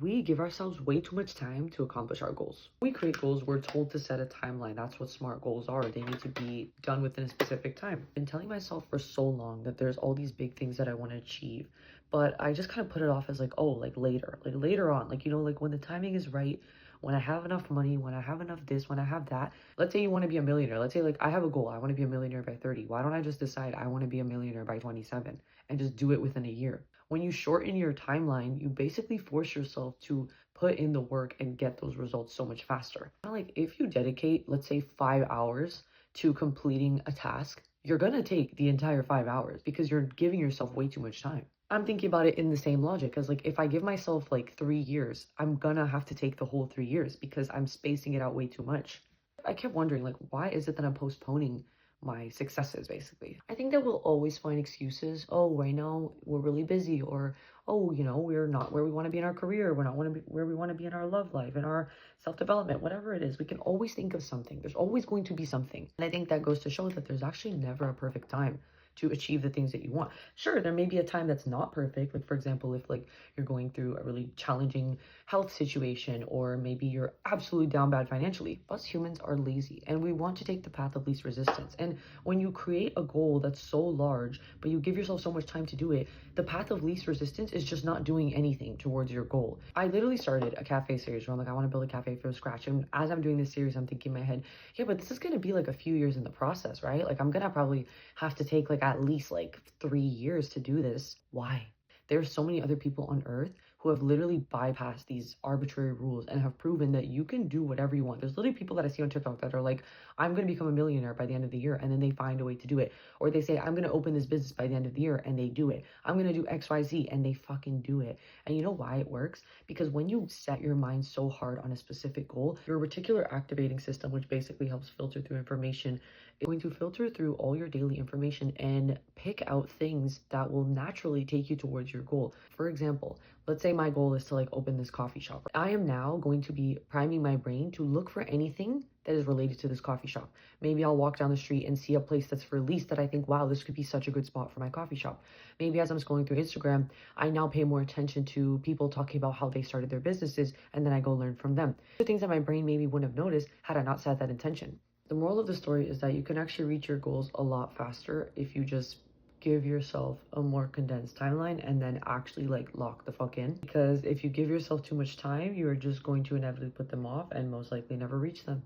We give ourselves way too much time to accomplish our goals. When we create goals, we're told to set a timeline. That's what SMART goals are. They need to be done within a specific time. I've been telling myself for so long that there's all these big things that I want to achieve, but I just kind of put it off as like, oh, like later on, like, like when the timing is right, when I have enough money, when I have enough this, when I have that. Let's say you want to be a millionaire. Let's say like I have a goal. I want to be a millionaire by 30. Why don't I just decide I want to be a millionaire by 27 and just do it within a year? When you shorten your timeline, you basically force yourself to put in the work and get those results so much faster. Like if you dedicate, let's say 5 hours to completing a task, you're gonna take the entire 5 hours because you're giving yourself way too much time. I'm thinking about it in the same logic as like if I give myself like 3 years, I'm gonna have to take the whole 3 years because I'm spacing it out way too much. I kept wondering, like, why is it that I'm postponing my successes, basically? I think that we'll always find excuses. Oh, right now we're really busy, or oh, we're not where we want to be in our career. We're not want to be where we want to be in our love life, in our self-development, whatever it is. We can always think of something. There's always going to be something. And I think that goes to show that there's actually never a perfect time to achieve the things that you want. Sure, there may be a time that's not perfect. Like, for example, if like you're going through a really challenging health situation, or maybe you're absolutely down bad financially. Us humans are lazy and we want to take the path of least resistance. And when you create a goal that's so large, but you give yourself so much time to do it, the path of least resistance is just not doing anything towards your goal. I literally started a cafe series where I'm like, I want to build a cafe from scratch. And as I'm doing this series, I'm thinking in my head, yeah, but this is going to be like a few years in the process, right? Like I'm going to probably have to take like at least like 3 years to do this. Why? There's so many other people on earth who have literally bypassed these arbitrary rules and have proven that you can do whatever you want. There's literally people that I see on TikTok that are like, I'm going to become a millionaire by the end of the year, and then they find a way to do it. Or they say, I'm going to open this business by the end of the year, and they do it. I'm going to do XYZ, and they fucking do it. And you know why it works? Because when you set your mind so hard on a specific goal, your reticular activating system, which basically helps filter through information, is going to filter through all your daily information and pick out things that will naturally take you towards your goal. For example, let's say my goal is to like open this coffee shop. I am now going to be priming my brain to look for anything that is related to this coffee shop. Maybe I'll walk down the street and see a place that's for lease that I think, wow, this could be such a good spot for my coffee shop. Maybe as I'm scrolling through Instagram, I now pay more attention to people talking about how they started their businesses, and then I go learn from them. The things that my brain maybe wouldn't have noticed had I not set that intention. The moral of the story is that you can actually reach your goals a lot faster if you just give yourself a more condensed timeline and then actually like lock the fuck in. Because if you give yourself too much time, you're just going to inevitably put them off and most likely never reach them.